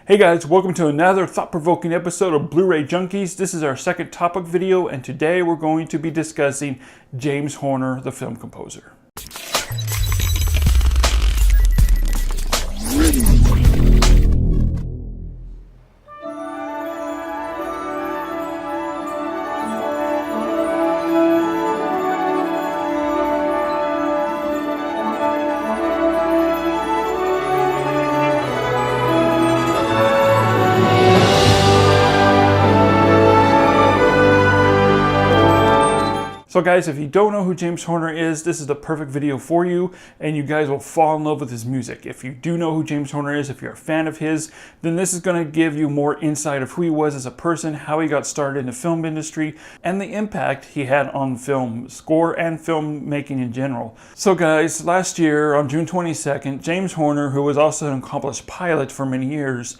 Hey guys, welcome to another thought-provoking episode of Bluray Junkies. This is our second topic video, and today we're going to be discussing James Horner, the film composer. So guys, if you don't know who James Horner is, this is the perfect video for you, and you guys will fall in love with his music. If you do know who James Horner is, if you're a fan of his, then this is going to give you more insight of who he was as a person, how he got started in the film industry, and the impact he had on film score and filmmaking in general. So guys, last year on June 22nd, James Horner, who was also an accomplished pilot for many years,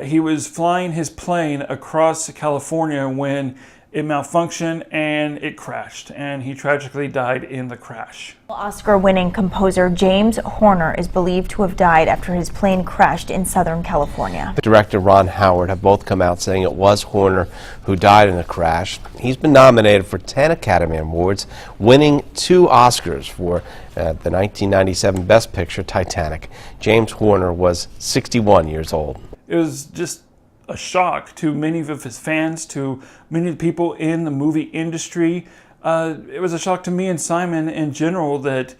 he was flying his plane across California when it malfunctioned and it crashed, and he tragically died in the crash. Oscar-winning composer James Horner is believed to have died after his plane crashed in Southern California. Director Ron Howard have both come out saying it was Horner who died in the crash. He's been nominated for 10 Academy Awards, winning 2 Oscars for the 1997 Best Picture, Titanic. James Horner was 61 years old. It was just a shock to many of his fans, to many people in the movie industry. It was a shock to me and Simon in general that,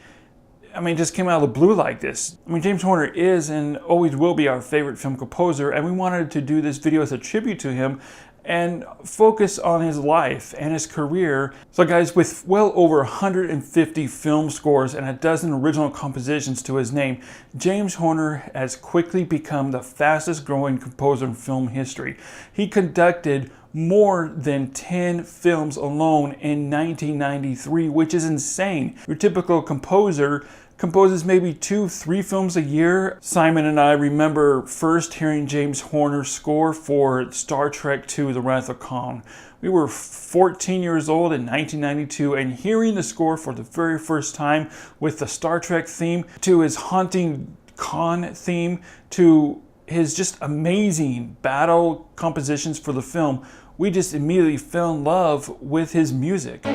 just came out of the blue like this. James Horner is and always will be our favorite film composer, and we wanted to do this video as a tribute to him and focus on his life and his career. So guys, with well over 150 film scores and a dozen original compositions to his name, James Horner has quickly become the fastest growing composer in film history. He conducted more than 10 films alone in 1993, which is insane. Your typical composer composes maybe 2-3 films a year. Simon and I remember first hearing James Horner's score for Star Trek II: The Wrath of Khan. We were 14 years old in 1992, and hearing the score for the very first time with the Star Trek theme, to his haunting Khan theme, to his just amazing battle compositions for the film, we just immediately fell in love with his music.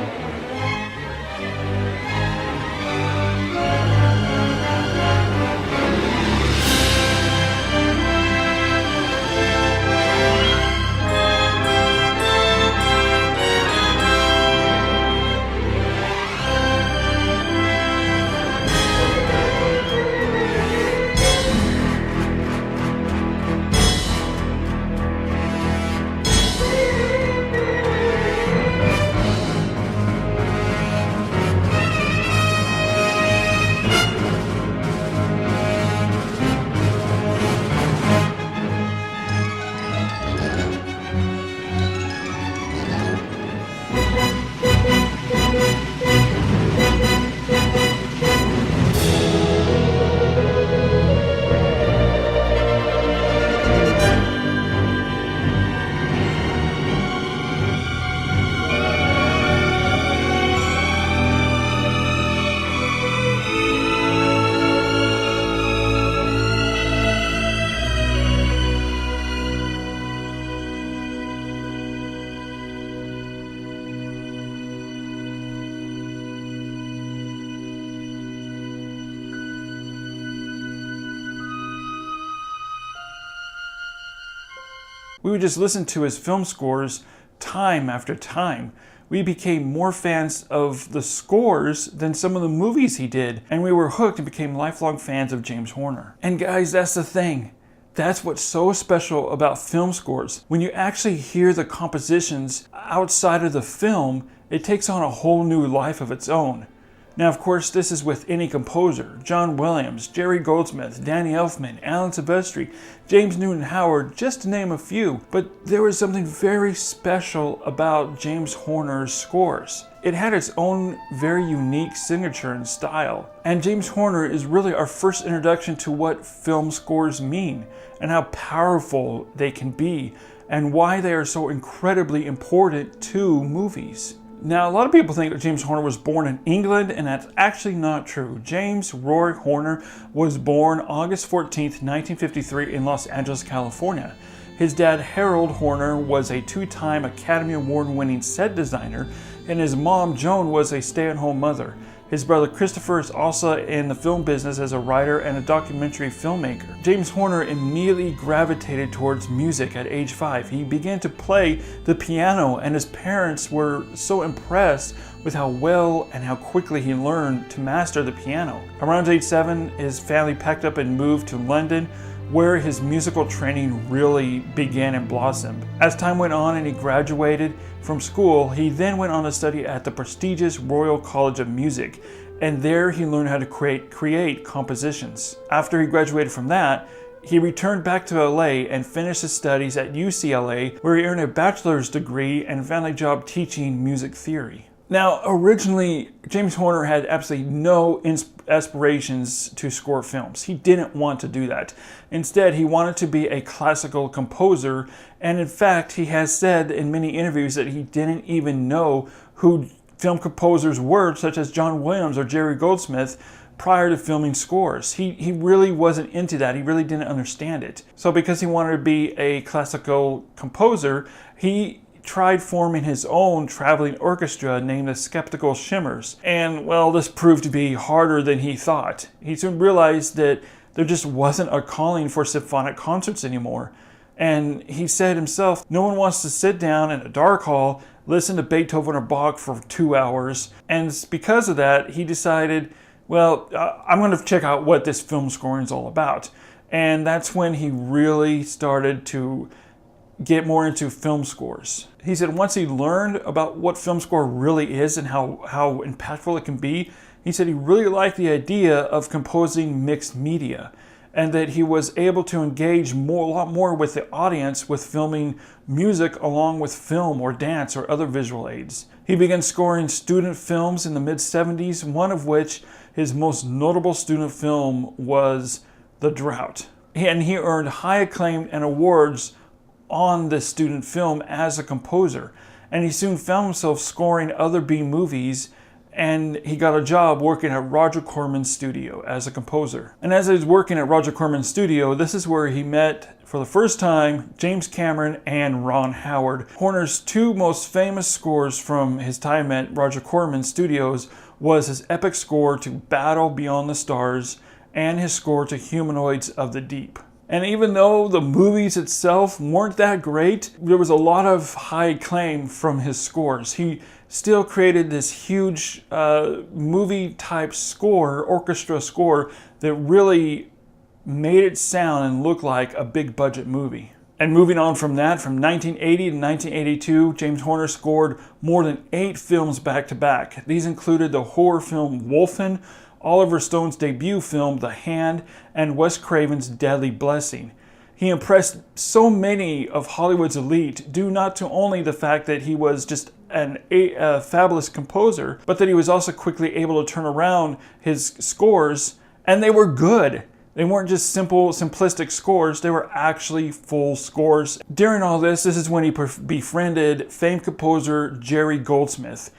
We would just listen to his film scores time after time. We became more fans of the scores than some of the movies he did, and we were hooked and became lifelong fans of James Horner. And guys, that's the thing. That's what's so special about film scores. When you actually hear the compositions outside of the film, it takes on a whole new life of its own. Now, of course, this is with any composer: John Williams, Jerry Goldsmith, Danny Elfman, Alan Silvestri, James Newton Howard, just to name a few. But there was something very special about James Horner's scores. It had its own very unique signature and style. And James Horner is really our first introduction to what film scores mean and how powerful they can be and why they are so incredibly important to movies. Now, a lot of people think that James Horner was born in England, and that's actually not true. James Roy Horner was born August 14th, 1953 in Los Angeles, California. His dad, Harold Horner, was a two-time Academy Award-winning set designer, and his mom, Joan, was a stay-at-home mother. His brother Christopher is also in the film business as a writer and a documentary filmmaker. James Horner immediately gravitated towards music at age 5. He began to play the piano, and his parents were so impressed with how well and how quickly he learned to master the piano. Around age 7, his family packed up and moved to London, where his musical training really began and blossomed. As time went on and he graduated from school, he then went on to study at the prestigious Royal College of Music, and there he learned how to create compositions. After he graduated from that, he returned back to LA and finished his studies at UCLA, where he earned a bachelor's degree and found a job teaching music theory. Now, originally, James Horner had absolutely no aspirations to score films. He didn't want to do that. Instead, he wanted to be a classical composer, and in fact, he has said in many interviews that he didn't even know who film composers were, such as John Williams or Jerry Goldsmith, prior to filming scores. He really wasn't into that. He really didn't understand it. So because he wanted to be a classical composer, he tried forming his own traveling orchestra named the Skeptical Shimmers. And well, this proved to be harder than he thought. He soon realized that there just wasn't a calling for symphonic concerts anymore. And he said himself, no one wants to sit down in a dark hall, listen to Beethoven or Bach for 2 hours. And because of that, he decided, well, I'm going to check out what this film scoring is all about. And that's when he really started to get more into film scores. He said once he learned about what film score really is and how impactful it can be, he said he really liked the idea of composing mixed media, and that he was able to engage a lot more with the audience with filming music along with film or dance or other visual aids. He began scoring student films in the mid-70s, one of which, his most notable student film, was The Drought. And he earned high acclaim and awards on this student film as a composer. And he soon found himself scoring other B movies, and he got a job working at Roger Corman's studio as a composer. And as he was working at Roger Corman's studio, this is where he met, for the first time, James Cameron and Ron Howard. Horner's two most famous scores from his time at Roger Corman's studios was his epic score to Battle Beyond the Stars and his score to Humanoids of the Deep. And even though the movies itself weren't that great, there was a lot of high acclaim from his scores. He still created this huge movie-type score, orchestra score, that really made it sound and look like a big-budget movie. And moving on from that, from 1980 to 1982, James Horner scored more than 8 films back-to-back. These included the horror film Wolfen, Oliver Stone's debut film, The Hand, and Wes Craven's Deadly Blessing. He impressed so many of Hollywood's elite due not to only the fact that he was just a fabulous composer, but that he was also quickly able to turn around his scores, and they were good. They weren't just simplistic scores, they were actually full scores. During all this is when he befriended famed composer Jerry Goldsmith.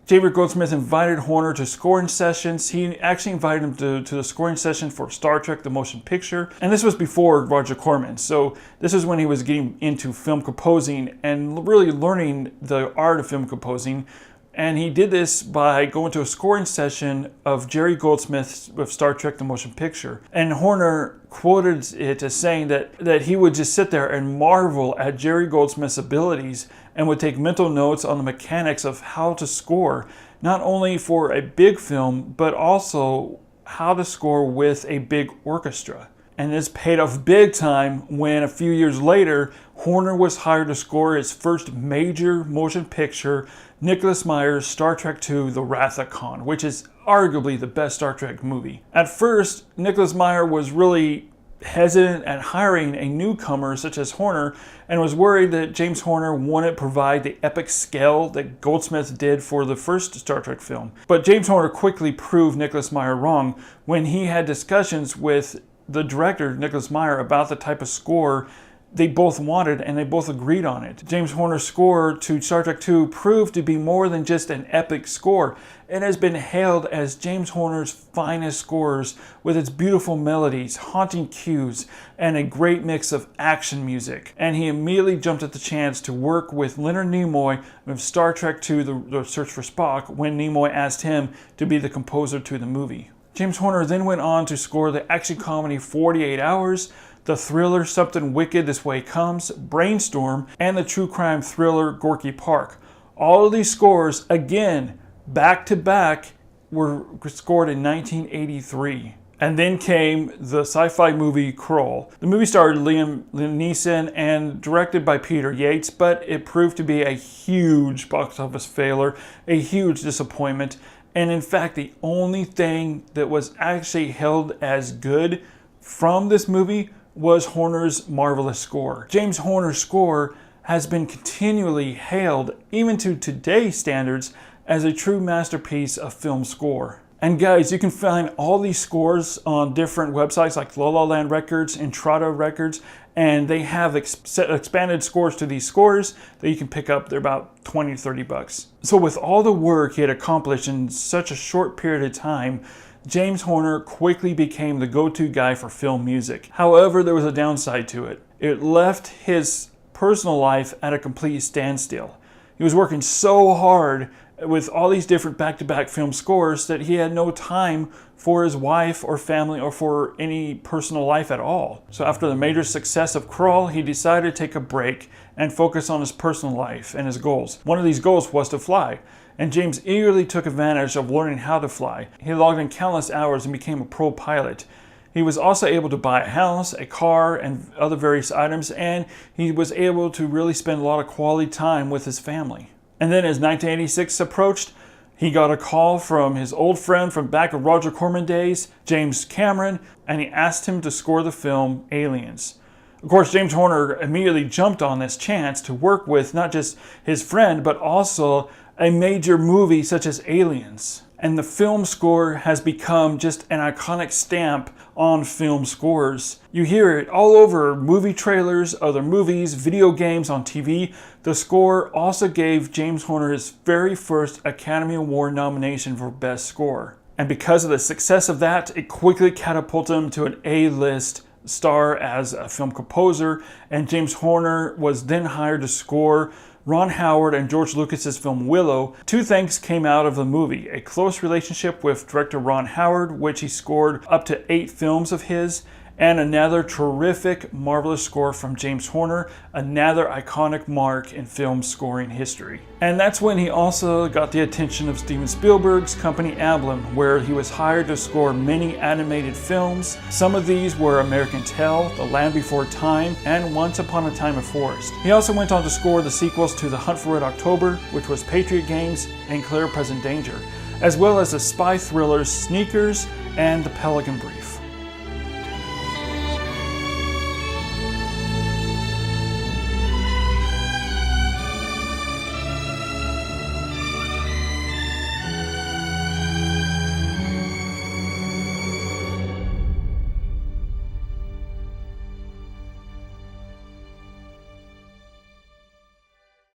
Jerry Goldsmith invited Horner to scoring sessions. He actually invited him to the scoring session for Star Trek, the motion picture. And this was before Roger Corman. So this is when he was getting into film composing and really learning the art of film composing. And he did this by going to a scoring session of Jerry Goldsmith's with Star Trek, the motion picture. And Horner quoted it as saying that he would just sit there and marvel at Jerry Goldsmith's abilities and would take mental notes on the mechanics of how to score, not only for a big film, but also how to score with a big orchestra. And this paid off big time when a few years later, Horner was hired to score his first major motion picture, Nicholas Meyer's Star Trek II, The Wrath of Khan, which is arguably the best Star Trek movie. At first, Nicholas Meyer was really hesitant at hiring a newcomer such as Horner and was worried that James Horner wouldn't provide the epic scale that Goldsmith did for the first Star Trek film. But James Horner quickly proved Nicholas Meyer wrong when he had discussions with the director, Nicholas Meyer, about the type of score they both wanted and they both agreed on it. James Horner's score to Star Trek II proved to be more than just an epic score. It has been hailed as James Horner's finest scores, with its beautiful melodies, haunting cues, and a great mix of action music. And he immediately jumped at the chance to work with Leonard Nimoy of Star Trek II, The Search for Spock, when Nimoy asked him to be the composer to the movie. James Horner then went on to score the action comedy 48 Hours, the thriller Something Wicked This Way Comes, Brainstorm, and the true crime thriller Gorky Park. All of these scores, again, back to back, were scored in 1983. And then came the sci-fi movie Krull. The movie starred Liam Neeson and directed by Peter Yates, but it proved to be a huge box office failure, a huge disappointment. And in fact, the only thing that was actually held as good from this movie was Horner's marvelous score. James Horner's score has been continually hailed, even to today's standards, as a true masterpiece of film score. And guys, you can find all these scores on different websites like La La Land Records, Entrada Records, and they have expanded scores to these scores that you can pick up. They're about 20 to 30 bucks. So with all the work he had accomplished in such a short period of time, James Horner quickly became the go-to guy for film music. However, there was a downside to it. It left his personal life at a complete standstill. He was working so hard with all these different back-to-back film scores that he had no time for his wife or family or for any personal life at all. So after the major success of Krull, he decided to take a break and focus on his personal life and his goals. One of these goals was to fly, and James eagerly took advantage of learning how to fly. He logged in countless hours and became a pro pilot. He was also able to buy a house, a car, and other various items, and he was able to really spend a lot of quality time with his family. And then as 1986 approached, he got a call from his old friend from back of Roger Corman days, James Cameron, and he asked him to score the film Aliens. Of course, James Horner immediately jumped on this chance to work with not just his friend, but also a major movie such as Aliens. And the film score has become just an iconic stamp on film scores. You hear it all over movie trailers, other movies, video games, on TV. The score also gave James Horner his very first Academy Award nomination for Best Score. And because of the success of that, it quickly catapulted him to an A-list star as a film composer, and James Horner was then hired to score Ron Howard and George Lucas's film Willow. Two things came out of the movie: a close relationship with director Ron Howard, which he scored up to 8 films of his, and another terrific, marvelous score from James Horner, another iconic mark in film scoring history. And that's when he also got the attention of Steven Spielberg's company Amblin, where he was hired to score many animated films. Some of these were American Tail, The Land Before Time, and Once Upon a Time in Forest. He also went on to score the sequels to The Hunt for Red October, which was Patriot Games, and Clear Present Danger, as well as the spy thrillers Sneakers and The Pelican Brief.